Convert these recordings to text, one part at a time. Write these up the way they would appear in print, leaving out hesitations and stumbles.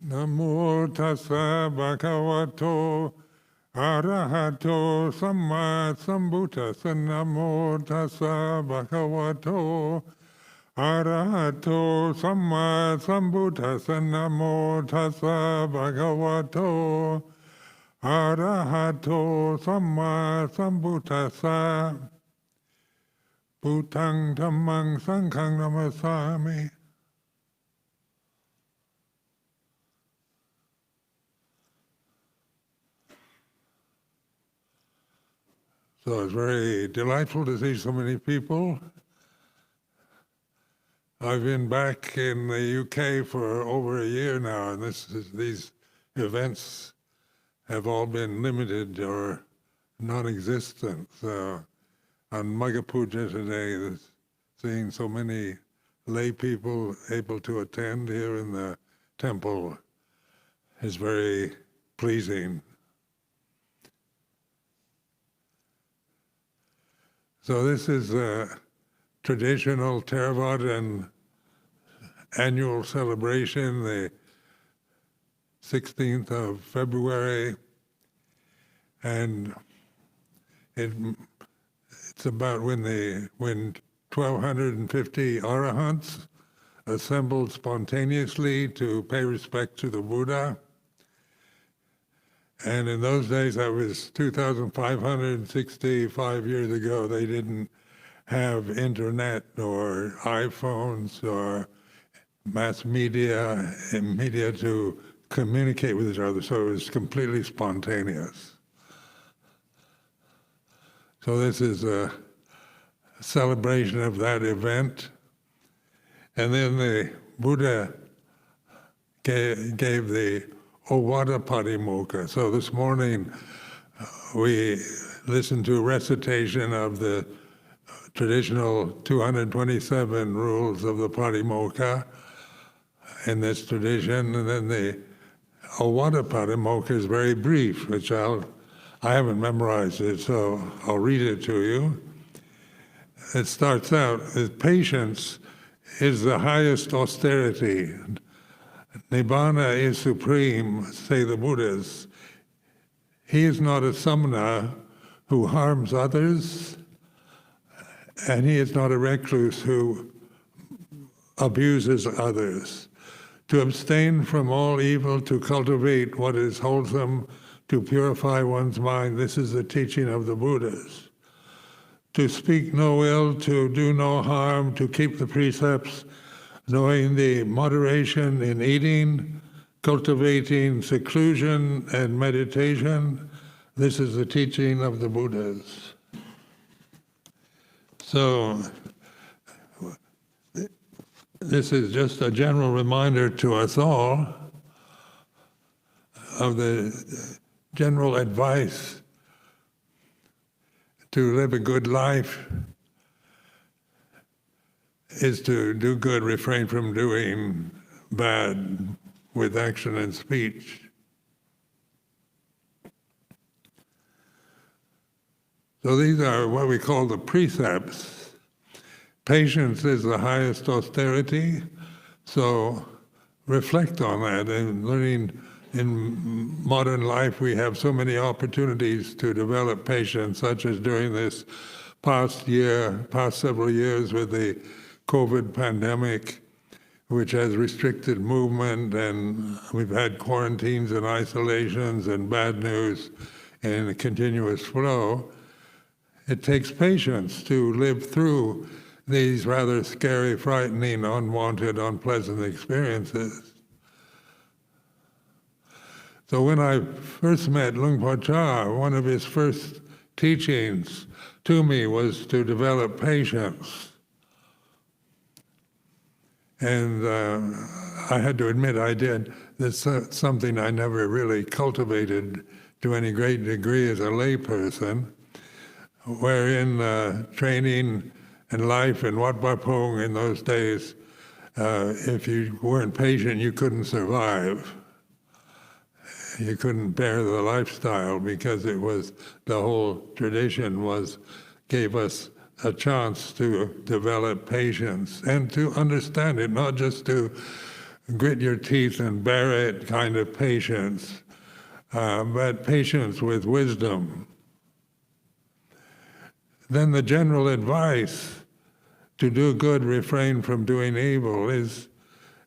Namo tassa bhagavato arahato samma sambuddhassa. Namo tassa bhagavato arahato samma sambuddhassa. Namo tassa bhagavato arahato samma sambuddhassa. Bhutang dhammang sanghang namasami. So it's very delightful to see so many people. I've been back in the UK for over a year now, and these events have all been limited or non-existent. So on Magha Puja today, seeing so many lay people able to attend here in the temple is very pleasing. So this is a traditional Theravadan annual celebration, the 16th of February, and it's about when 1,250 arahants assembled spontaneously to pay respect to the Buddha. And in those days, that was 2,565 years ago, they didn't have internet or iPhones or mass media and media to communicate with each other, so it was completely spontaneous. So this is a celebration of that event. And then the Buddha gave the Ovada Patimokkha. So this morning we listened to a recitation of the traditional 227 rules of the Patimokkha in this tradition, and then the Ovada Patimokkha is very brief, which I haven't memorized it, so I'll read it to you. It starts out with patience is the highest austerity. Nibbana is supreme, say the Buddhas. He is not a samana who harms others, and he is not a recluse who abuses others. To abstain from all evil, to cultivate what is wholesome, to purify one's mind, this is the teaching of the Buddhas. To speak no ill, to do no harm, to keep the precepts, knowing the moderation in eating, cultivating seclusion and meditation, this is the teaching of the Buddhas. So, this is just a general reminder to us all of the general advice to live a good life is to do good, refrain from doing bad with action and speech. So these are what we call the precepts. Patience is the highest austerity, so reflect on that. And learning in modern life, we have so many opportunities to develop patience, such as during this past several years with the COVID pandemic, which has restricted movement, and we've had quarantines and isolations and bad news and a continuous flow. It takes patience to live through these rather scary, frightening, unwanted, unpleasant experiences. So when I first met Luang Por Chah, one of his first teachings to me was to develop patience. And I had to admit I did. That's something I never really cultivated to any great degree as a layperson, wherein training and life in Wat Pah Pong in those days, if you weren't patient, you couldn't survive. You couldn't bear the lifestyle because it was, the whole tradition gave us a chance to develop patience and to understand it, not just to grit your teeth and bear it kind of patience, but patience with wisdom. Then the general advice to do good, refrain from doing evil is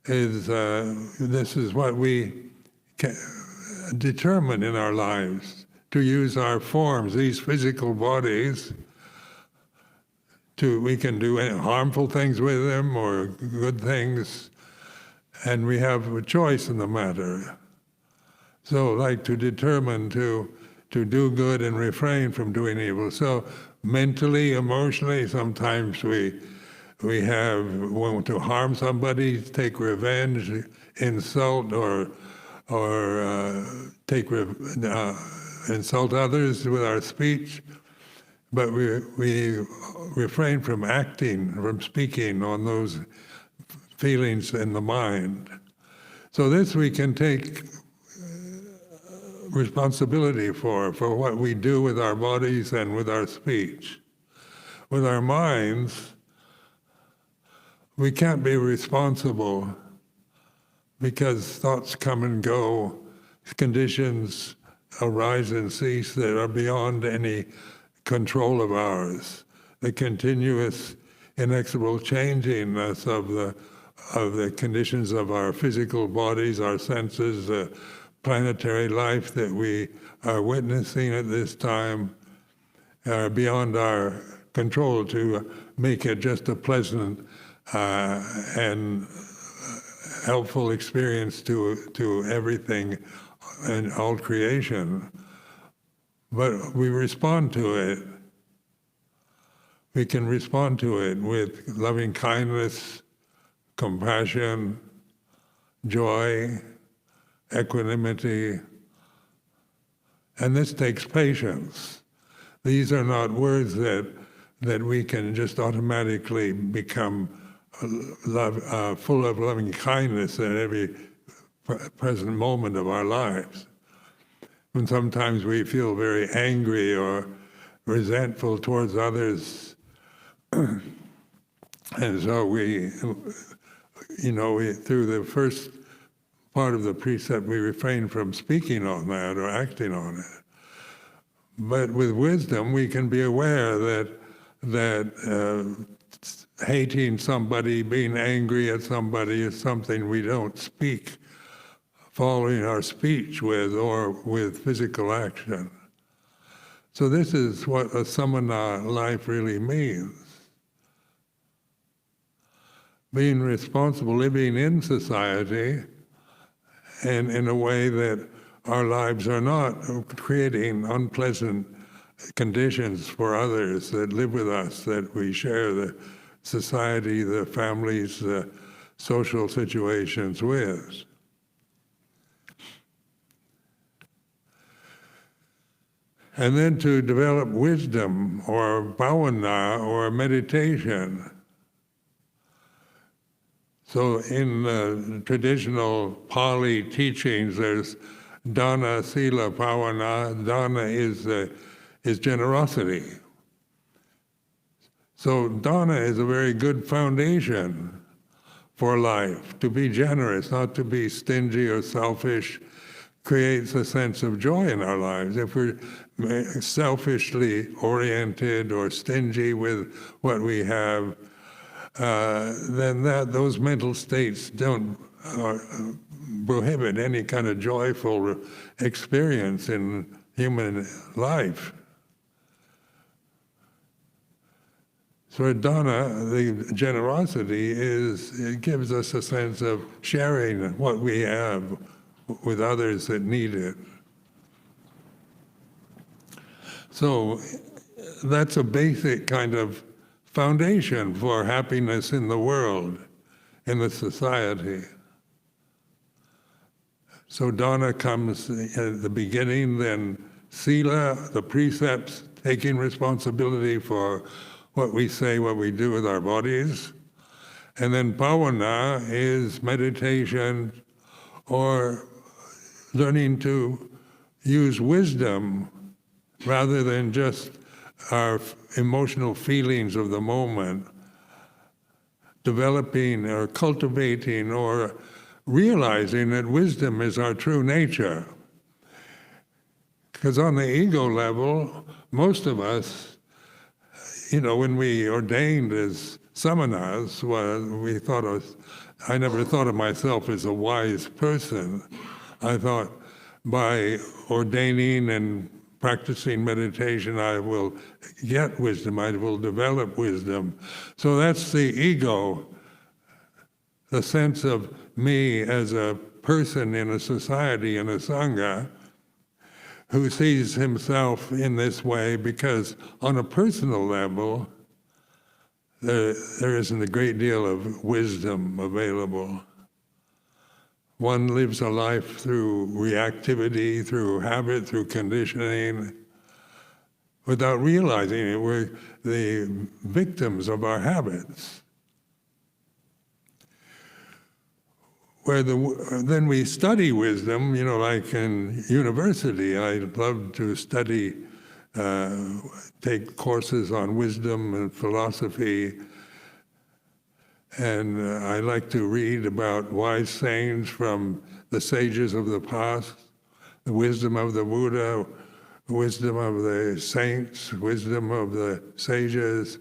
this is what we determine in our lives, to use our forms, these physical bodies. We can do harmful things with them or good things, and we have a choice in the matter. So, like to determine to do good and refrain from doing evil. So, mentally, emotionally, sometimes we want to harm somebody, take revenge, insult, or insult others with our speech. But we refrain from acting, from speaking on those feelings in the mind. So this we can take responsibility for what we do with our bodies and with our speech. With our minds, we can't be responsible because thoughts come and go, conditions arise and cease that are beyond any control of ours. The continuous, inexorable changingness of the conditions of our physical bodies, our senses, the planetary life that we are witnessing at this time are beyond our control to make it just a pleasant and helpful experience to everything and all creation. But we respond to it. We can respond to it with loving kindness, compassion, joy, equanimity, and this takes patience. These are not words that we can just automatically become full of loving kindness at every present moment of our lives. And sometimes we feel very angry or resentful towards others, and so we through the first part of the precept, we refrain from speaking on that or acting on it. But with wisdom, we can be aware that hating somebody, being angry at somebody is something we don't speak, following our speech with or with physical action. So this is what a samana life really means. Being responsible, living in society, and in a way that our lives are not creating unpleasant conditions for others that live with us, that we share the society, the families, the social situations with. And then to develop wisdom or bhavana or meditation. So in the traditional Pali teachings, there's dana, sila, bhavana. Dana is generosity. So dana is a very good foundation for life. To be generous, not to be stingy or selfish, creates a sense of joy in our lives. If we're selfishly oriented or stingy with what we have, then those mental states don't prohibit any kind of joyful experience in human life. So dana, the generosity, it gives us a sense of sharing what we have with others that need it. So that's a basic kind of foundation for happiness in the world, in the society. So dana comes at the beginning, then sila, the precepts, taking responsibility for what we say, what we do with our bodies. And then bhavana is meditation or learning to use wisdom rather than just our emotional feelings of the moment, developing or cultivating or realizing that wisdom is our true nature. Because on the ego level, most of us, when we ordained as samanas, I never thought of myself as a wise person. I thought by ordaining and practicing meditation, I will get wisdom, I will develop wisdom. So that's the ego, the sense of me as a person in a society, in a sangha, who sees himself in this way, because on a personal level, there isn't a great deal of wisdom available. One lives a life through reactivity, through habit, through conditioning, without realizing it. We're the victims of our habits. Then we study wisdom, like in university. I love to study, take courses on wisdom and philosophy. And I like to read about wise sayings from the sages of the past, the wisdom of the Buddha, wisdom of the saints, wisdom of the sages.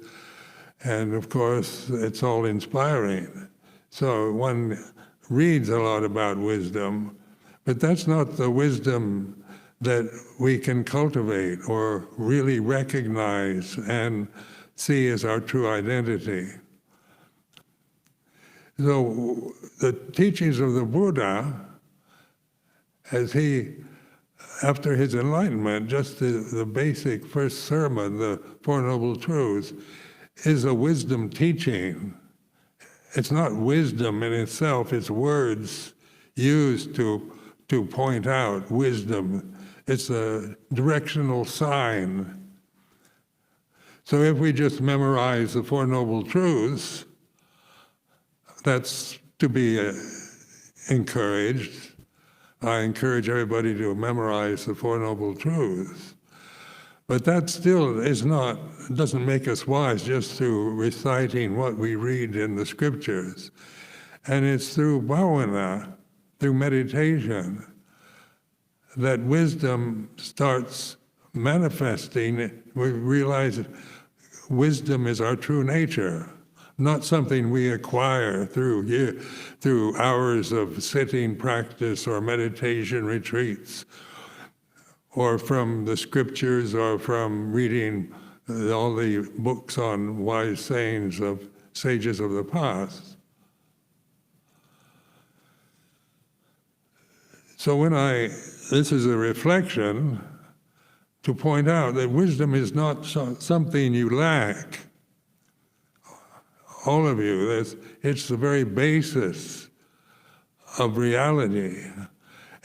And of course, it's all inspiring. So one reads a lot about wisdom, but that's not the wisdom that we can cultivate or really recognize and see as our true identity. So the teachings of the Buddha, after his enlightenment, just the basic first sermon, the Four Noble Truths, is a wisdom teaching. It's not wisdom in itself, it's words used to point out wisdom. It's a directional sign. So if we just memorize the Four Noble Truths, that's to be encouraged. I encourage everybody to memorize the Four Noble Truths. But that still doesn't make us wise just through reciting what we read in the scriptures. And it's through bhavana, through meditation, that wisdom starts manifesting. We realize that wisdom is our true nature, not something we acquire through hours of sitting practice or meditation retreats, or from the scriptures, or from reading all the books on wise sayings of sages of the past. So this is a reflection to point out that wisdom is not something you lack. All of you, it's the very basis of reality.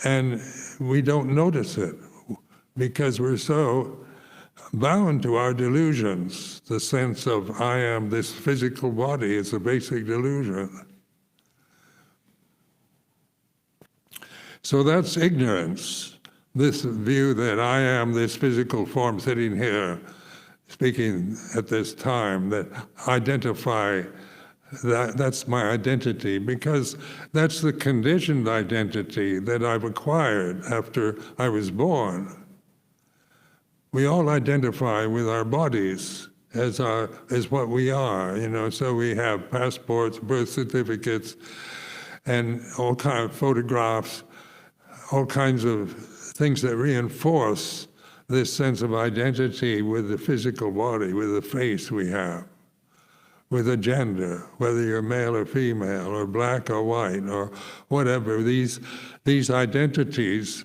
And we don't notice it because we're so bound to our delusions. The sense of I am this physical body is a basic delusion. So that's ignorance, this view that I am this physical form sitting here, speaking at this time, that identify, that's my identity, because that's the conditioned identity that I've acquired after I was born. We all identify with our bodies as what we are, so we have passports, birth certificates, and all kinds of photographs, all kinds of things that reinforce this sense of identity with the physical body, with the face we have, with a gender, whether you're male or female, or black or white, or whatever. These identities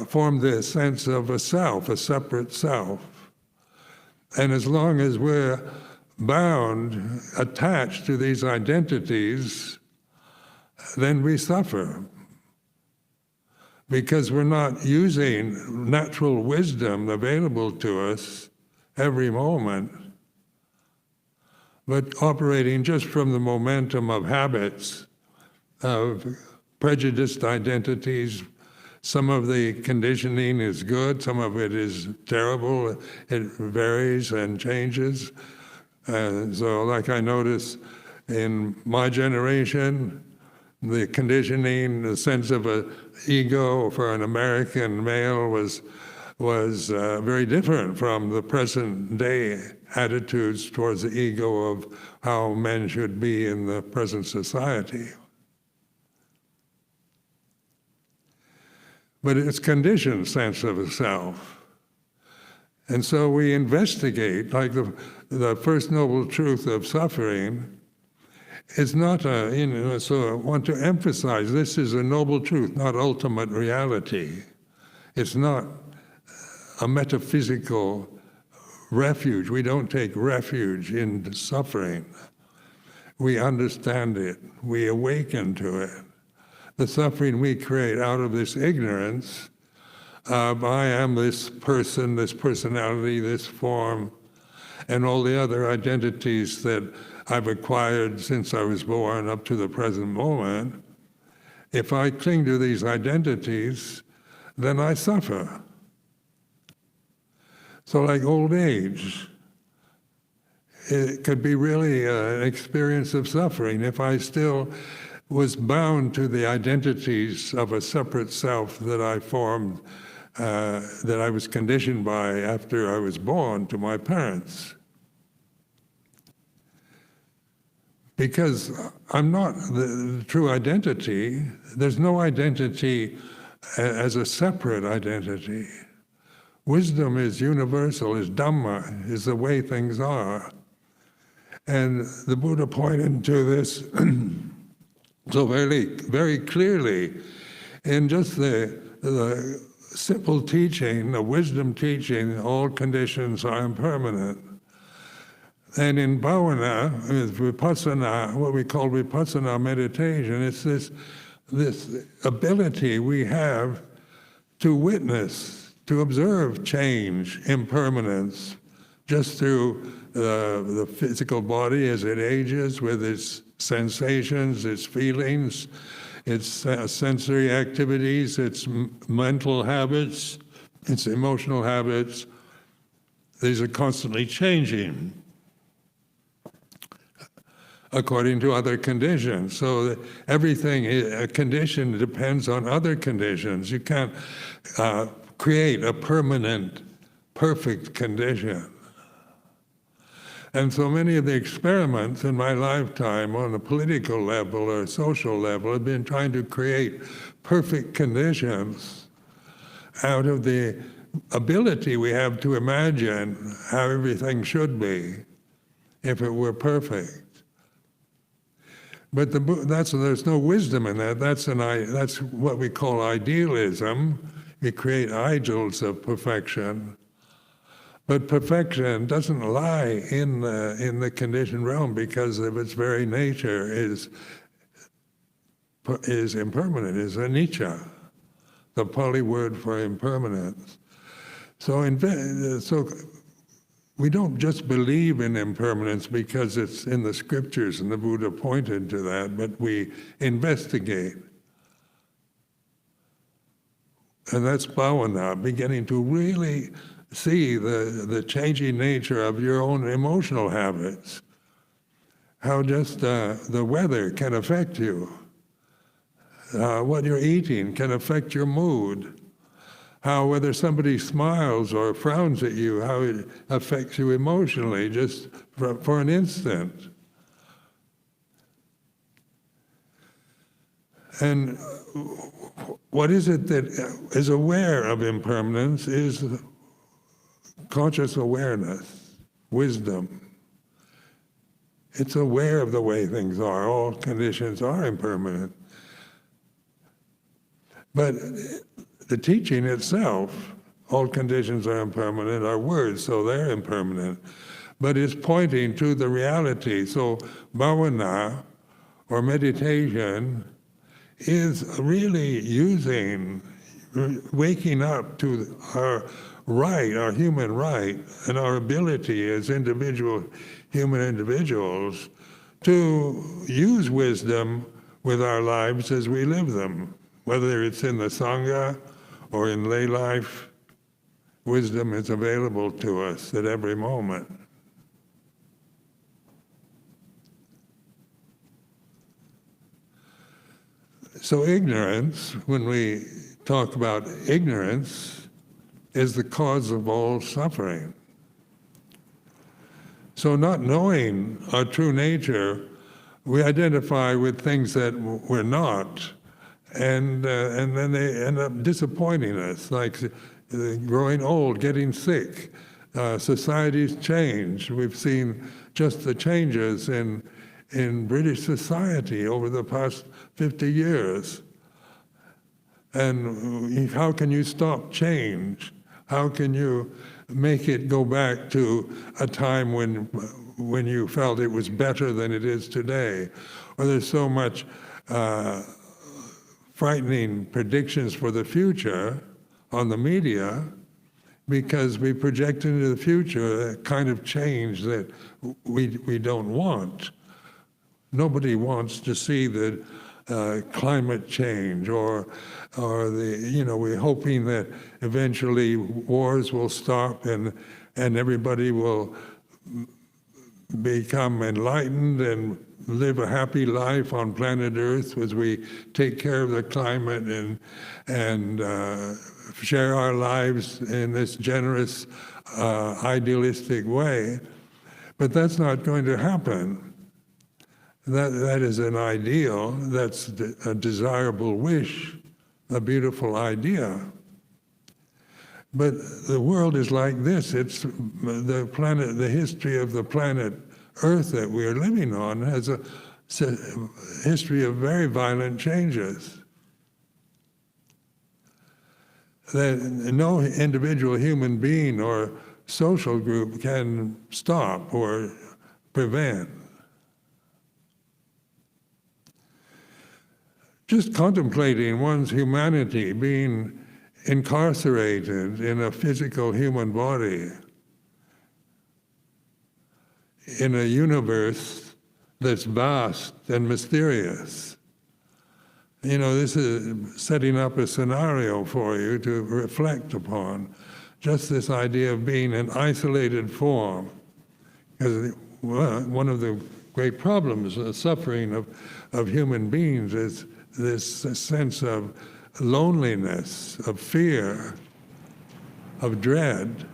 form the sense of a self, a separate self. And as long as we're bound, attached to these identities, then we suffer. Because we're not using natural wisdom available to us every moment, but operating just from the momentum of habits, of prejudiced identities. Some of the conditioning is good, some of it is terrible. It varies and changes. So like I notice in my generation, the conditioning, the sense of an ego for an American male was very different from the present day attitudes towards the ego of how men should be in the present society. But it's conditioned sense of a self. And so we investigate, like the first noble truth of suffering is not so I want to emphasize this is a noble truth, not ultimate reality. It's not a metaphysical refuge. We don't take refuge in suffering. We understand it. We awaken to it. The suffering we create out of this ignorance of I am this person, this personality, this form, and all the other identities that I've acquired since I was born up to the present moment. If I cling to these identities, then I suffer. So like old age, it could be really an experience of suffering if I still was bound to the identities of a separate self that I formed, that I was conditioned by after I was born to my parents. Because I'm not the true identity. There's no identity as a separate identity. Wisdom is universal, is Dhamma, is the way things are. And the Buddha pointed to this so very, very clearly in just the simple teaching, the wisdom teaching, all conditions are impermanent. And in bhavana, vipassana, what we call vipassana meditation, it's this ability we have to witness, to observe change, impermanence, just through the physical body as it ages with its sensations, its feelings, its sensory activities, its mental habits, its emotional habits. These are constantly changing according to other conditions. So that everything, a condition depends on other conditions. You can't create a permanent, perfect condition. And so many of the experiments in my lifetime on a political level or social level have been trying to create perfect conditions out of the ability we have to imagine how everything should be if it were perfect. But there's no wisdom in that. That's what we call idealism. We create idols of perfection. But perfection doesn't lie in the conditioned realm because of its very nature is impermanent, is anicca, the Pali word for impermanence. So we don't just believe in impermanence because it's in the scriptures and the Buddha pointed to that, but we investigate. And that's bhavana, beginning to really see the changing nature of your own emotional habits, how just the weather can affect you, what you're eating can affect your mood, how whether somebody smiles or frowns at you, how it affects you emotionally just for an instant. And what is it that is aware of impermanence is conscious awareness, wisdom. It's aware of the way things are. All conditions are impermanent. But the teaching itself, all conditions are impermanent, are words, so they're impermanent. But it's pointing to the reality. So bhavana, or meditation, is really waking up to our right, our human right, and our ability as human individuals to use wisdom with our lives as we live them. Whether it's in the Sangha or in lay life, wisdom is available to us at every moment. So ignorance, when we talk about ignorance, is the cause of all suffering. So not knowing our true nature, we identify with things that we're not, and then they end up disappointing us, like growing old, getting sick. Societies change. We've seen just the changes in British society over the past 50 years. And how can you stop change? How can you make it go back to a time when you felt it was better than it is today? Or there's so much frightening predictions for the future on the media, because we project into the future a kind of change that we don't want. Nobody wants to see the climate change, or we're hoping that eventually wars will stop and everybody will become enlightened and live a happy life on planet Earth as we take care of the climate and share our lives in this generous, idealistic way. But that's not going to happen. That is an ideal, that's a desirable wish, a beautiful idea. But the world is like this. It's the planet, the history of the planet Earth that we are living on has a history of very violent changes that no individual human being or social group can stop or prevent. Just contemplating one's humanity, being incarcerated in a physical human body, in a universe that's vast and mysterious. This is setting up a scenario for you to reflect upon, just this idea of being an isolated form. Because one of the great problems, the suffering of human beings is this sense of loneliness, of fear, of dread.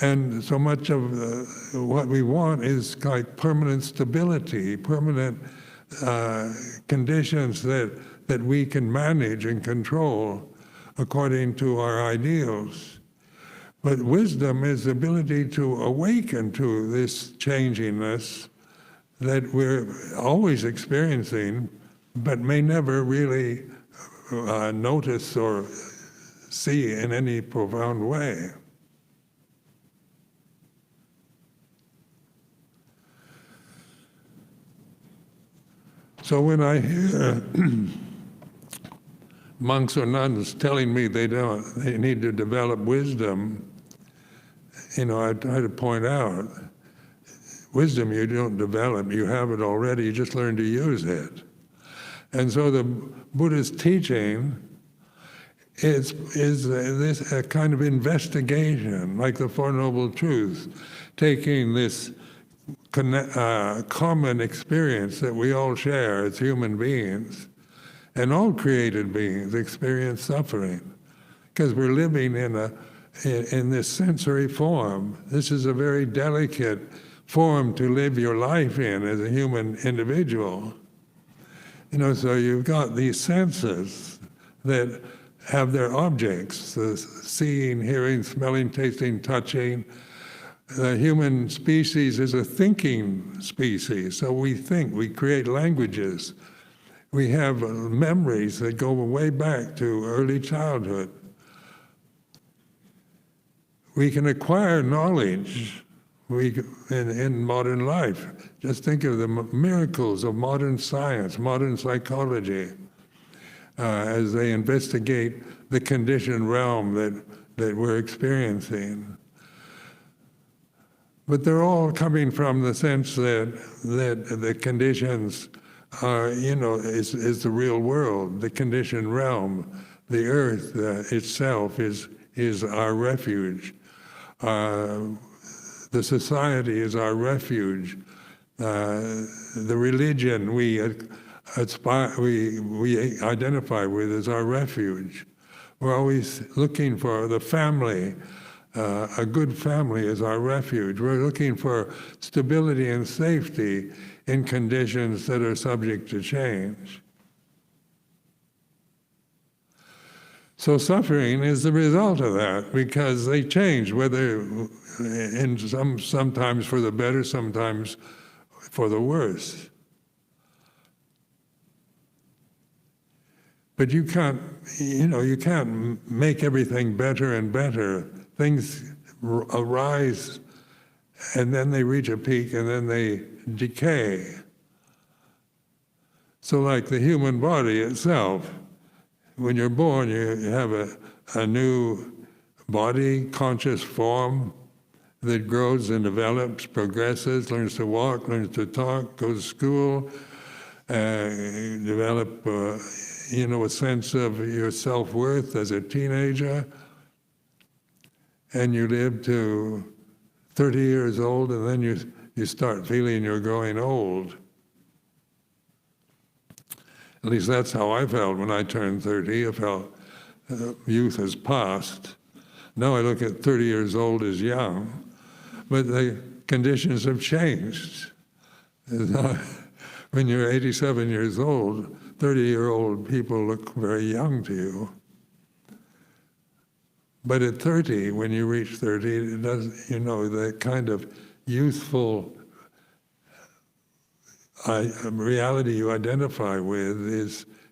And so much of what we want is like permanent stability, permanent conditions that we can manage and control according to our ideals. But wisdom is the ability to awaken to this changingness that we're always experiencing, but may never really notice or see in any profound way. So when I hear monks or nuns telling me they need to develop wisdom, I try to point out, wisdom you don't develop, you have it already, you just learn to use it. And so the Buddhist teaching is this a kind of investigation, like the Four Noble Truths, taking this common experience that we all share as human beings, and all created beings experience suffering, because we're living in this sensory form. This is a very delicate form to live your life in as a human individual. So you've got these senses that have their objects, the seeing, hearing, smelling, tasting, touching. The human species is a thinking species, so we think, we create languages. We have memories that go way back to early childhood. We can acquire knowledge in modern life. Just think of the miracles of modern science, modern psychology, as they investigate the conditioned realm that we're experiencing. But they're all coming from the sense that the conditions are, is the real world, the conditioned realm. The earth itself is our refuge. The society is our refuge. The religion we we identify with as our refuge. We're always looking for the family. A good family is our refuge. We're looking for stability and safety in conditions that are subject to change. So suffering is the result of that, because they change, whether sometimes for the better, sometimes for the worse. But you can't make everything better and better. Things arise, and then they reach a peak, and then they decay. So like the human body itself, when you're born, you have a new body, conscious form that grows and develops, progresses, learns to walk, learns to talk, goes to school, develop a sense of your self-worth as a teenager, and you live to 30 years old, and then you start feeling you're growing old. At least that's how I felt when I turned 30. I felt youth has passed. Now I look at 30 years old as young, but the conditions have changed. When you're 87 years old, 30-year-old people look very young to you. But at 30, when you reach 30, it does, the kind of youthful reality you identify with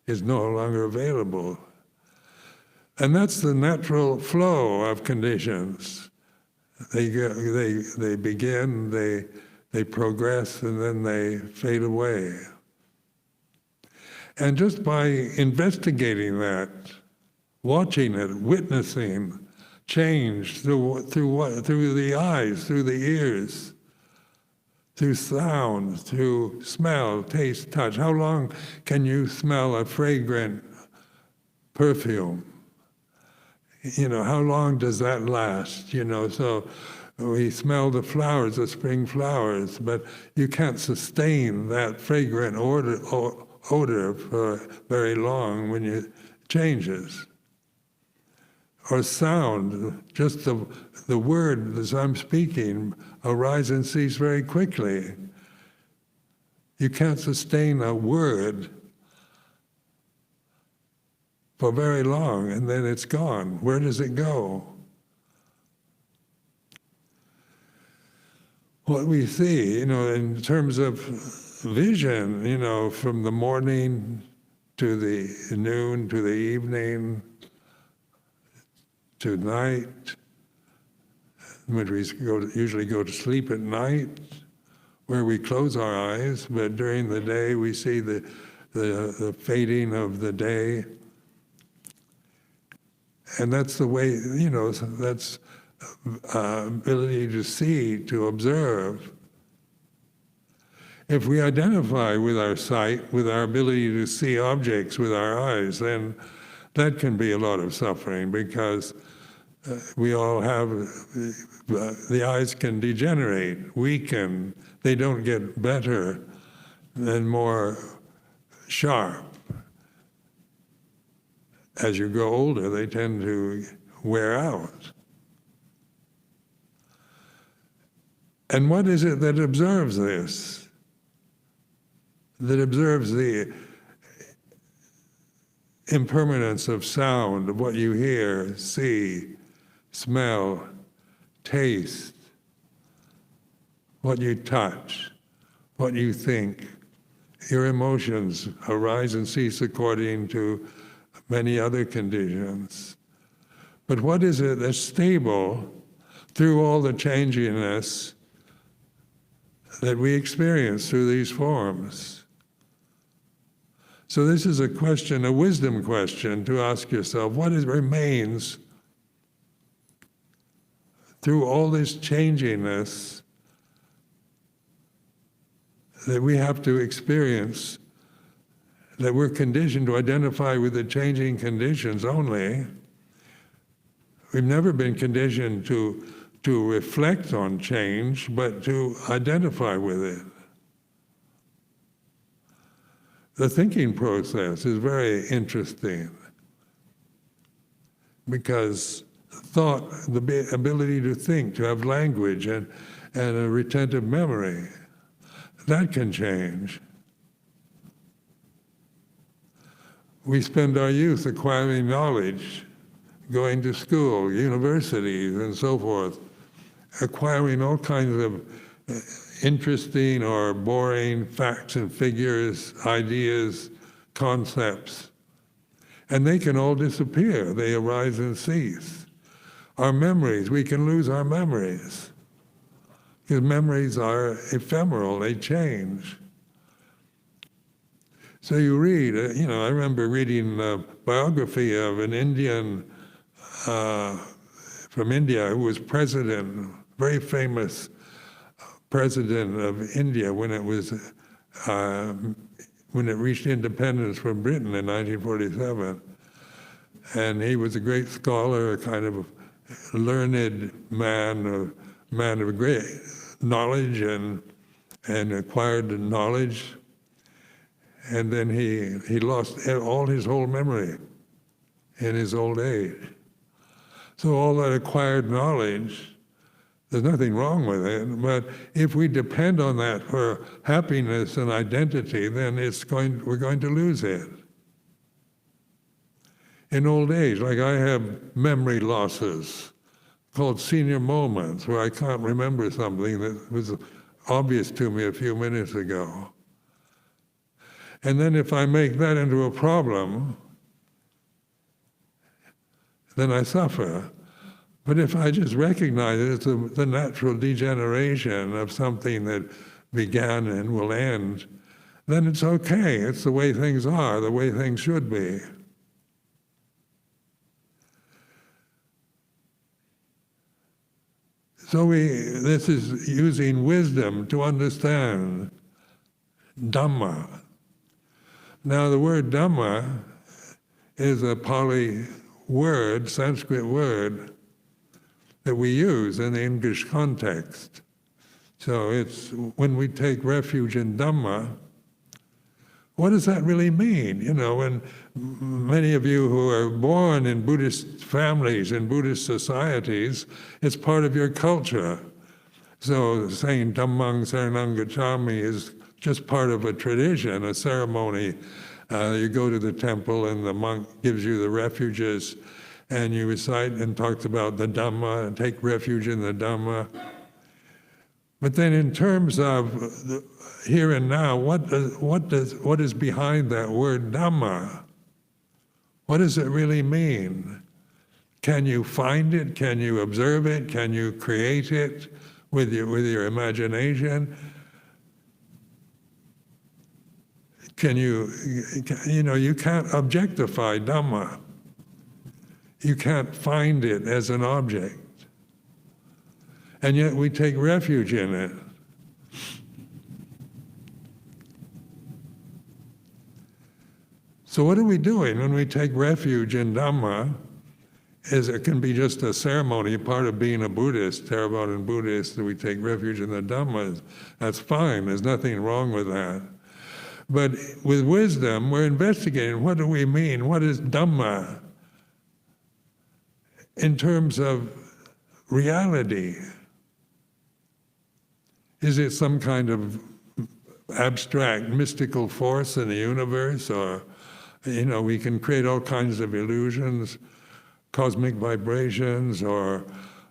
is no longer available. And that's the natural flow of conditions. They begin, they progress, and then they fade away. And just by investigating that, watching it, witnessing change through the eyes, through the ears, through sound, through smell, taste, touch. How long can you smell a fragrant perfume? How long does that last? So we smell the flowers, the spring flowers, but you can't sustain that fragrant odor for very long when it changes. Or sound, just the word as I'm speaking arise and cease very quickly. You can't sustain a word for very long, and then it's gone. Where does it go? What we see, in terms of vision, from the morning to the noon to the evening to night, when we usually go to sleep at night, where we close our eyes, but during the day we see the fading of the day. And that's the way, that's ability to see, to observe. If we identify with our sight, with our ability to see objects with our eyes, then that can be a lot of suffering, because we all have, the eyes can degenerate, weaken, they don't get better and more sharp. As you grow older, they tend to wear out. And what is it that observes this? That observes the impermanence of sound, of what you hear, see, smell, taste, what you touch, what you think. Your emotions arise and cease according to many other conditions. But what is it that's stable through all the changiness that we experience through these forms? So this is a question, a wisdom question, to ask yourself, what remains through all this changiness that we have to experience, that we're conditioned to identify with the changing conditions only. We've never been conditioned to reflect on change, but to identify with it. the thinking process is very interesting, because thought, the ability to think, to have language and a retentive memory, that can change. We spend our youth acquiring knowledge, going to school, universities, and so forth, acquiring all kinds of interesting or boring facts and figures, ideas, concepts. And they can all disappear. They arise and cease. Our memories, we can lose our memories, because memories are ephemeral, they change. So you read, I remember reading a biography of an Indian from India who was president, very famous president of India when it reached independence from Britain in 1947. And he was a great scholar, a kind of learned man of great knowledge and acquired knowledge. And then he lost all his whole memory in his old age. So all that acquired knowledge, there's nothing wrong with it, but if we depend on that for happiness and identity, then we're going to lose it. In old age, like I have memory losses called senior moments, where I can't remember something that was obvious to me a few minutes ago. And then if I make that into a problem, then I suffer. But if I just recognize it as the natural degeneration of something that began and will end, then it's okay. It's the way things are, the way things should be. So this is using wisdom to understand Dhamma. Now the word Dhamma is a Pali word, Sanskrit word, that we use in the English context. So it's when we take refuge in Dhamma, what does that really mean? When many of you who are born in Buddhist families, in Buddhist societies, it's part of your culture. So saying Dhammang Saranang Gacchami is just part of a tradition, a ceremony. You go to the temple and the monk gives you the refuges, and you recite and talks about the Dhamma and take refuge in the Dhamma. But then in terms of the here and now, what is behind that word Dhamma? What does it really mean? Can you find it? Can you observe it? Can you create it with your imagination? You can't objectify Dhamma. You can't find it as an object. And yet we take refuge in it. So what are we doing when we take refuge in Dhamma? It can be just a ceremony, part of being a Buddhist, Theravadan Buddhist, that we take refuge in the Dhamma. That's fine, there's nothing wrong with that. But with wisdom, we're investigating, what do we mean? What is Dhamma in terms of reality? Is it some kind of abstract mystical force in the universe? Or, we can create all kinds of illusions, cosmic vibrations, or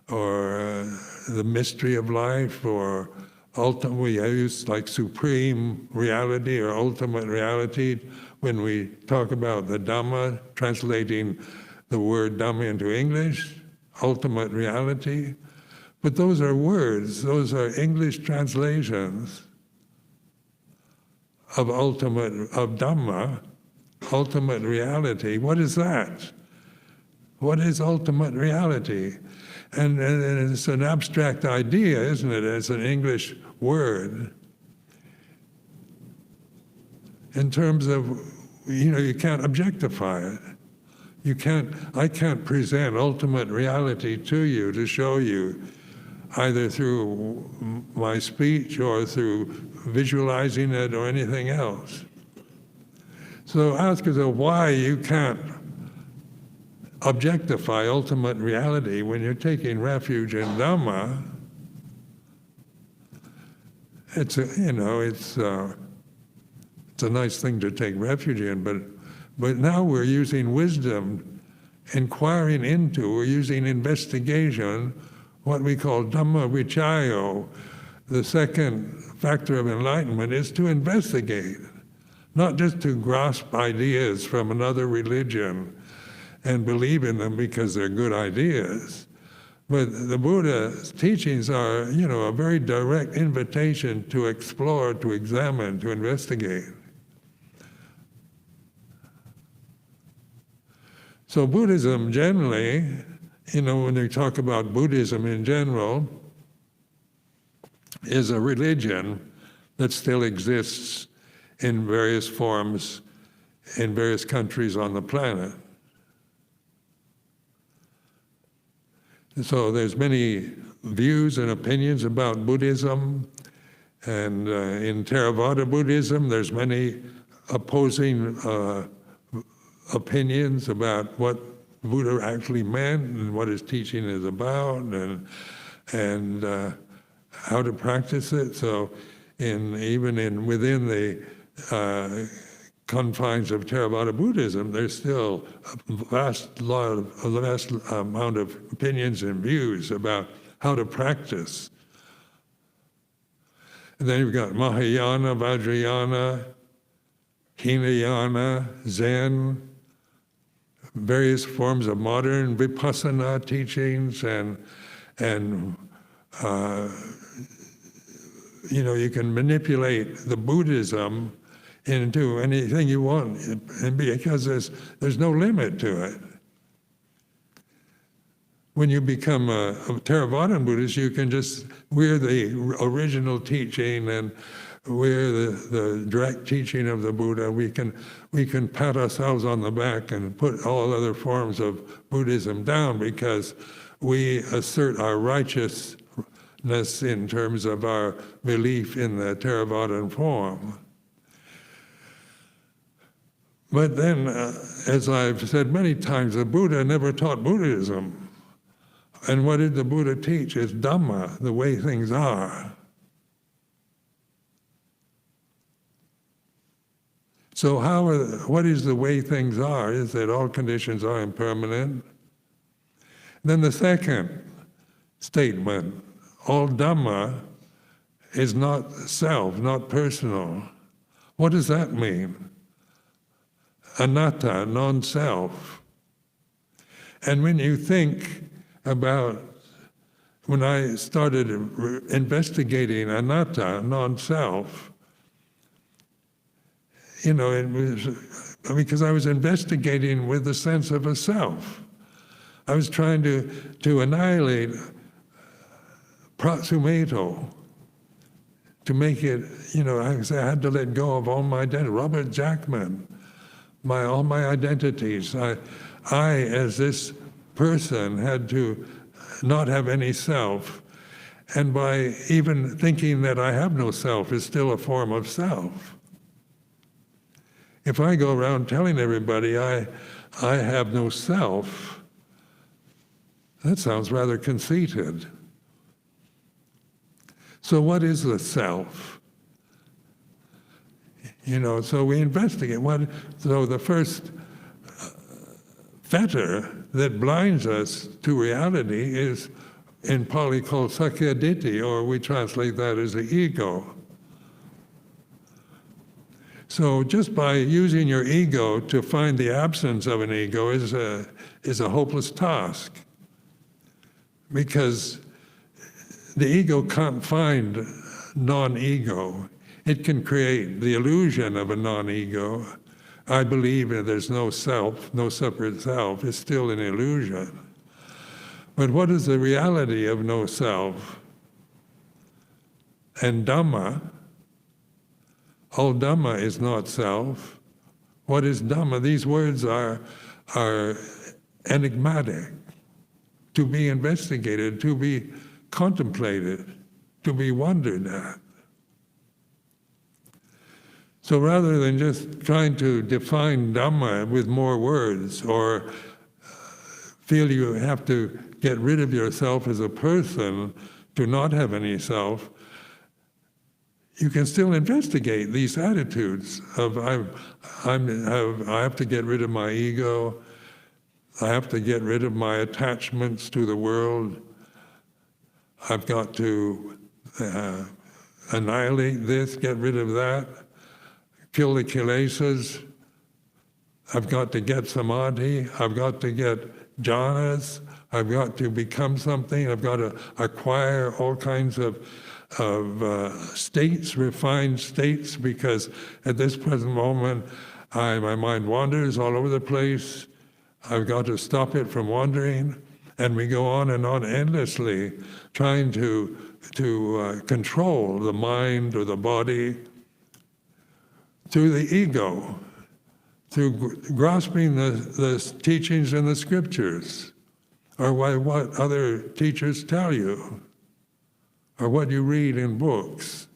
the mystery of life, or we use like supreme reality or ultimate reality when we talk about the Dhamma, translating the word Dhamma into English, ultimate reality. But those are words, those are English translations of Dhamma, ultimate reality. What is that? What is ultimate reality? And it's an abstract idea, isn't it? It's an English word. In terms of, you can't objectify it. I can't present ultimate reality to you, to show you, either through my speech or through visualizing it or anything else. So ask yourself why you can't objectify ultimate reality when you're taking refuge in Dhamma. It's a nice thing to take refuge in, but now we're using wisdom, inquiring into, we're using investigation, what we call Dhamma vichayo. The second factor of enlightenment is to investigate, not just to grasp ideas from another religion and believe in them because they're good ideas. But the Buddha's teachings are, a very direct invitation to explore, to examine, to investigate. So Buddhism generally, when they talk about Buddhism in general, is a religion that still exists in various forms in various countries on the planet. So there's many views and opinions about Buddhism, and in Theravada Buddhism there's many opposing opinions about what Buddha actually meant and what his teaching is about, and how to practice it. So within the confines of Theravada Buddhism, there's still a vast amount of opinions and views about how to practice. And then you've got Mahayana, Vajrayana, Hinayana, Zen, various forms of modern Vipassana teachings, and you can manipulate the Buddhism into anything you want, and because there's no limit to it. When you become a Theravada Buddhist, you can we're the original teaching, and we're the direct teaching of the Buddha. We can pat ourselves on the back and put all other forms of Buddhism down because we assert our righteousness in terms of our belief in the Theravadan form. But then, as I've said many times, the Buddha never taught Buddhism. And what did the Buddha teach? It's Dhamma, the way things are. So what is the way things are? Is that all conditions are impermanent. Then the second statement, all Dhamma is not self, not personal. What does that mean? Anatta, non-self. And when you think about, when I started investigating anatta, non-self, it was because I was investigating with the sense of a self. I was trying to annihilate Sumedho, to make it, I had to let go of all my identity. Robert Jackman, all my identities. I, as this person, had to not have any self. And by even thinking that I have no self is still a form of self. If I go around telling everybody I have no self, that sounds rather conceited. So what is the self? So we investigate. So the first fetter that blinds us to reality is in Pali called Sakkaya Ditthi, or we translate that as the ego. So just by using your ego to find the absence of an ego is a hopeless task, because the ego can't find non-ego. It can create the illusion of a non-ego. I believe that there's no self, no separate self. It's still an illusion. But what is the reality of no self? And Dhamma, all Dhamma is not self. What is Dhamma? These words are enigmatic, to be investigated, to be contemplated, to be wondered at. So rather than just trying to define Dhamma with more words, or feel you have to get rid of yourself as a person to not have any self, you can still investigate these attitudes of I have to get rid of my ego, I have to get rid of my attachments to the world, I've got to annihilate this, get rid of that, kill the kilesas, I've got to get samadhi, I've got to get jhanas, I've got to become something, I've got to acquire all kinds of states, refined states, because at this present moment my mind wanders all over the place, I've got to stop it from wandering, and we go on and on endlessly trying to control the mind or the body through the ego, through grasping the teachings in the scriptures, or what other teachers tell you, or what you read in books.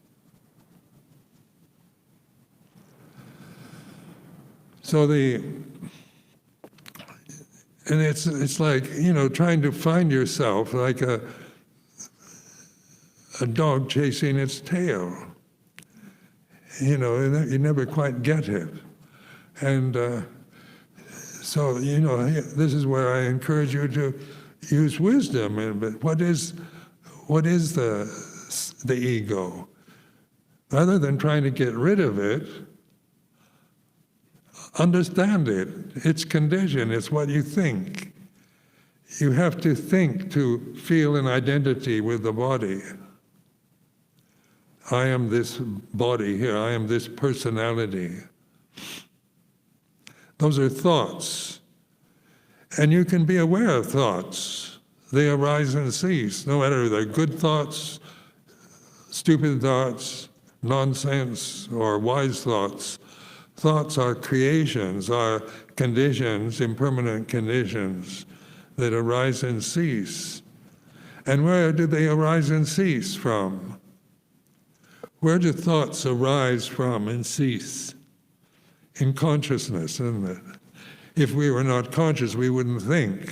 So it's like, trying to find yourself like a dog chasing its tail. You never quite get it. And so, this is where I encourage you to use wisdom. But what is the ego? Rather than trying to get rid of it, understand it. It's conditioned. It's what you think. You have to think to feel an identity with the body. I am this body here. I am this personality. Those are thoughts. And you can be aware of thoughts. They arise and cease, no matter if they're good thoughts, stupid thoughts, nonsense, or wise thoughts. Thoughts are creations, are conditions, impermanent conditions that arise and cease. And where do they arise and cease from? Where do thoughts arise from and cease? In consciousness, isn't it? If we were not conscious, we wouldn't think.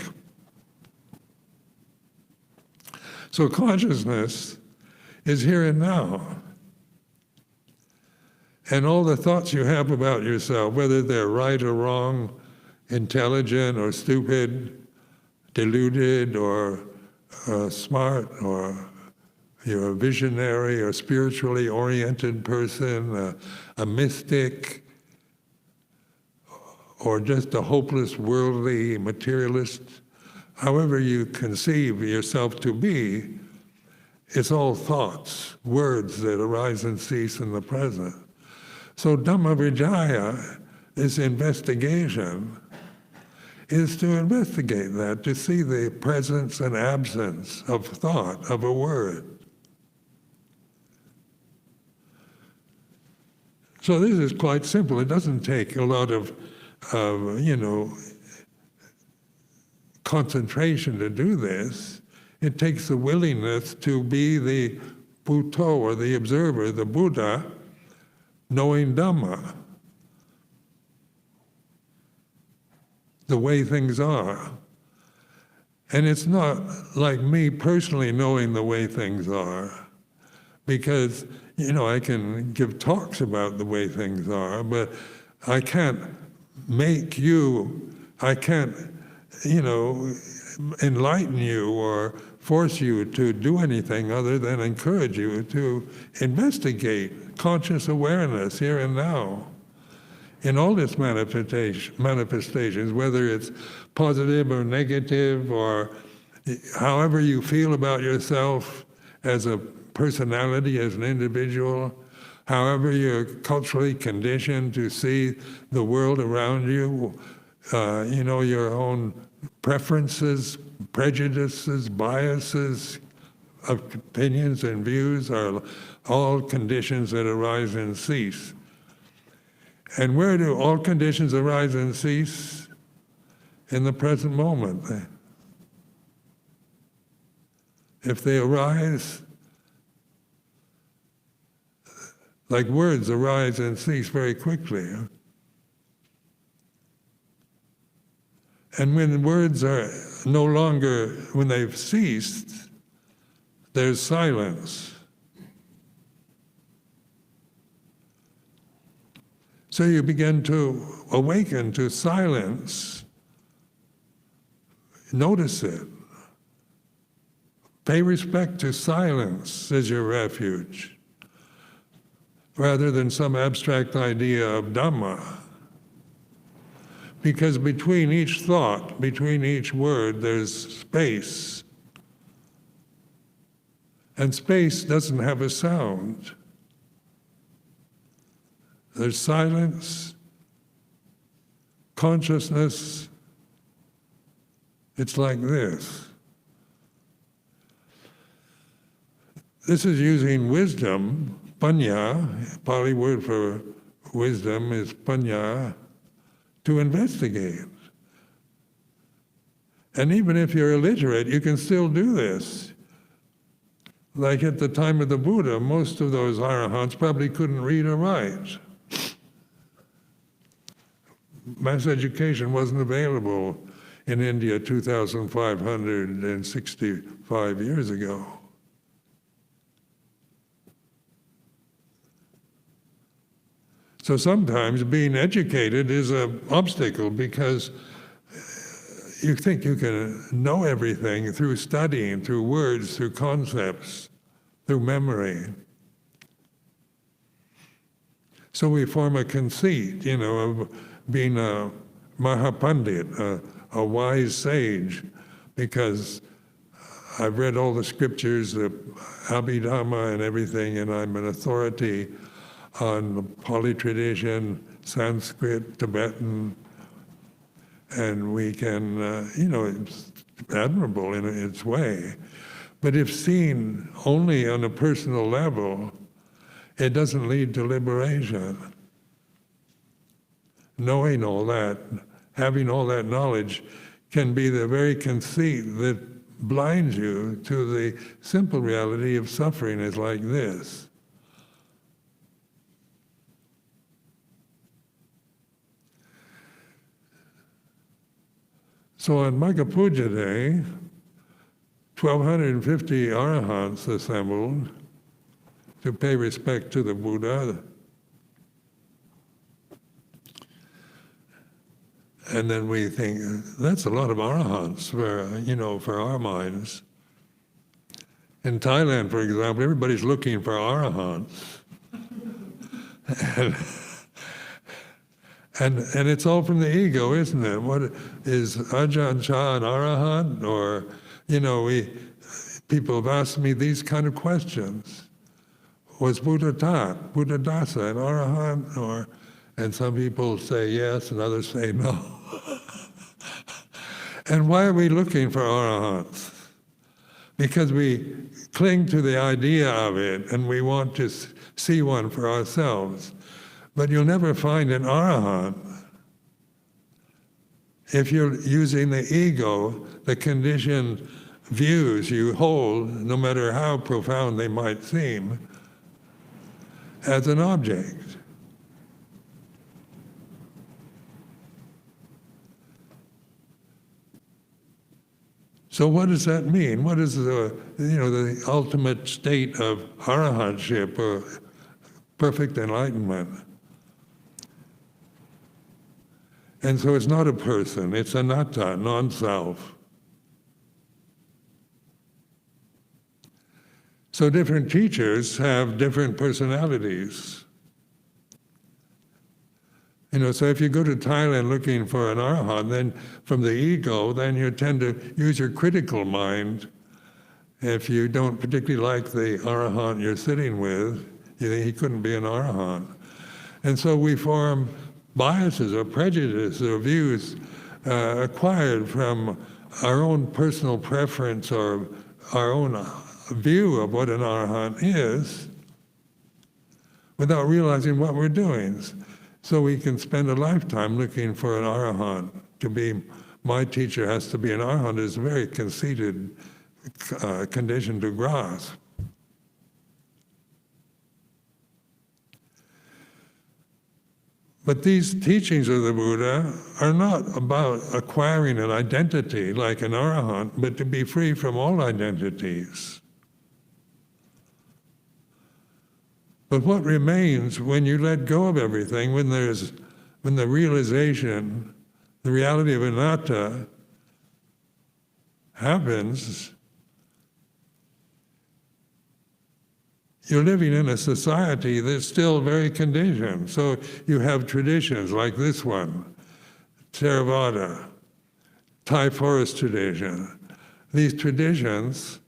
So consciousness is here and now. And all the thoughts you have about yourself, whether they're right or wrong, intelligent or stupid, deluded or smart, or you're a visionary or spiritually oriented person, a mystic, or just a hopeless, worldly materialist, however you conceive yourself to be, it's all thoughts, words that arise and cease in the present. So Dhamma Vijaya, this investigation, is to investigate that, to see the presence and absence of thought, of a word. So this is quite simple. It doesn't take a lot of concentration to do this. It takes the willingness to be the Bhutto, or the observer, the Buddha, knowing Dhamma, the way things are. And it's not like me personally knowing the way things are, because, I can give talks about the way things are, but I can't make you, I can't, enlighten you or force you to do anything other than encourage you to investigate conscious awareness here and now in all its manifestations, whether it's positive or negative, or however you feel about yourself as a personality, as an individual, however you're culturally conditioned to see the world around you, your own preferences, prejudices, biases, opinions and views are all conditions that arise and cease. And where do all conditions arise and cease? In the present moment. If they arise, Like words arise and cease very quickly. And when words are no longer, when they've ceased, there's silence. So you begin to awaken to silence. Notice it. Pay respect to silence as your refuge, rather than some abstract idea of Dhamma. Because between each thought, between each word, there's space. And space doesn't have a sound. There's silence, consciousness. It's like this. This is using wisdom, panya, Pali word for wisdom is panya, to investigate. And even if you're illiterate, you can still do this. Like at the time of the Buddha, most of those arahants probably couldn't read or write. Mass education wasn't available in India 2,565 years ago. So sometimes being educated is an obstacle because you think you can know everything through studying, through words, through concepts, through memory. So we form a conceit, of being a Mahapandit, a wise sage, because I've read all the scriptures, the Abhidhamma and everything, and I'm an authority on the Pali tradition, Sanskrit, Tibetan, and we can, it's admirable in its way. But if seen only on a personal level, it doesn't lead to liberation. Knowing all that, having all that knowledge, can be the very conceit that blinds you to the simple reality of suffering is like this. So on Magha Pūjā day, 1,250 arahants assembled to pay respect to the Buddha. And then we think, that's a lot of arahants for our minds. In Thailand, for example, everybody's looking for arahants. And it's all from the ego, isn't it? What is Ajahn Chah an arahant? Or, people have asked me these kind of questions. Was Buddha taught, Buddha Dasa, an arahant? And some people say yes, and others say no. And why are we looking for arahants? Because we cling to the idea of it, and we want to see one for ourselves. But you'll never find an arahant if you're using the ego, the conditioned views you hold, no matter how profound they might seem, as an object. So what does that mean? What is the ultimate state of arahantship or perfect enlightenment? And so it's not a person, it's anatta, non-self. So different teachers have different personalities. So if you go to Thailand looking for an arahant, then from the ego, then you tend to use your critical mind. If you don't particularly like the arahant you're sitting with, you think he couldn't be an arahant. And so we form biases or prejudices or views acquired from our own personal preference or our own view of what an arahant is without realizing what we're doing. So we can spend a lifetime looking for an arahant. To be my teacher has to be an arahant is a very conceited condition to grasp. But these teachings of the Buddha are not about acquiring an identity like an arahant, but to be free from all identities. But what remains when you let go of everything, when the realization, the reality of anatta happens, you're living in a society that's still very conditioned. So you have traditions like this one, Theravada, Thai forest tradition. These traditions,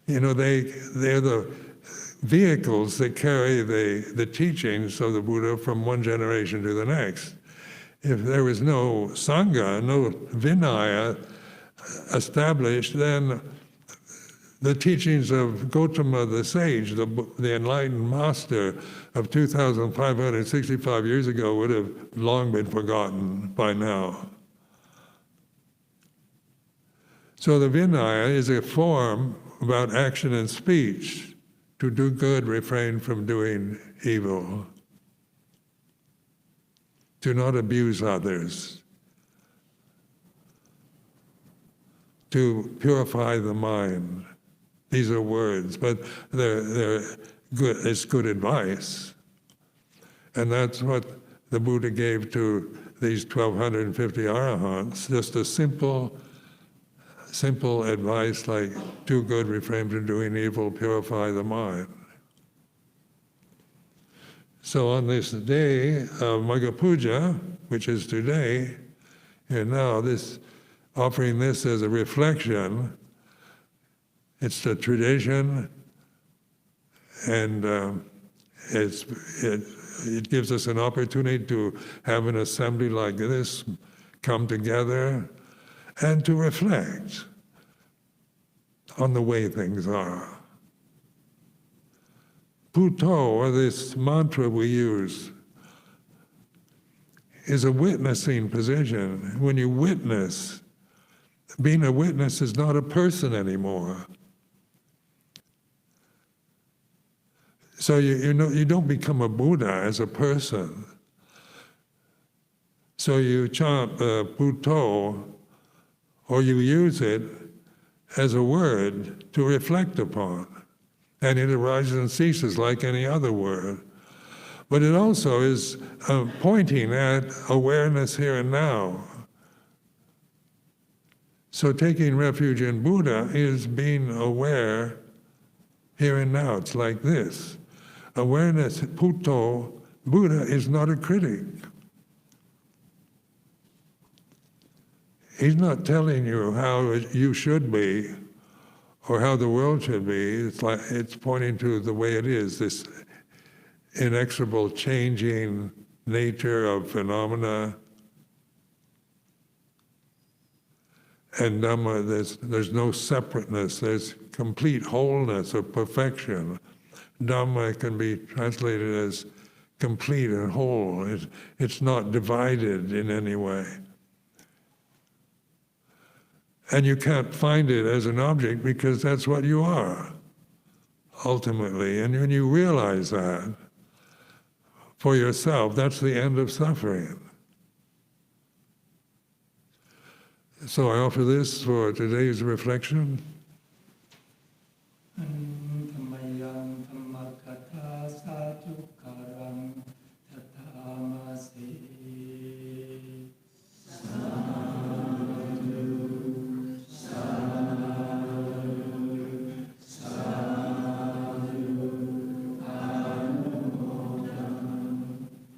they're the vehicles that carry the teachings of the Buddha from one generation to the next. If there was no Sangha, no Vinaya established, then the teachings of Gautama the sage, the enlightened master of 2,565 years ago, would have long been forgotten by now. So the Vinaya is a form about action and speech. To do good, refrain from doing evil. To not abuse others. To purify the mind. These are words, but they're good. It's good advice. And that's what the Buddha gave to these 1,250 arahants, just a simple advice like, do good, refrain from doing evil, purify the mind. So on this day of Magha Puja, which is today, and now offering this as a reflection, it's the tradition, and it gives us an opportunity to have an assembly like this, come together, and to reflect on the way things are. Puto, or this mantra we use, is a witnessing position. When you witness, being a witness is not a person anymore. So you don't become a Buddha as a person. So you chant Puto, or you use it as a word to reflect upon. And it arises and ceases like any other word. But it also is pointing at awareness here and now. So taking refuge in Buddha is being aware here and now. It's like this. Awareness, Puto, Buddha is not a critic. He's not telling you how you should be or how the world should be. It's pointing to the way it is, this inexorable changing nature of phenomena. And Dhamma, there's no separateness, there's complete wholeness or perfection. Dhamma can be translated as complete and whole. It's not divided in any way. And you can't find it as an object because that's what you are, ultimately. And when you realize that for yourself, that's the end of suffering. So I offer this for today's reflection.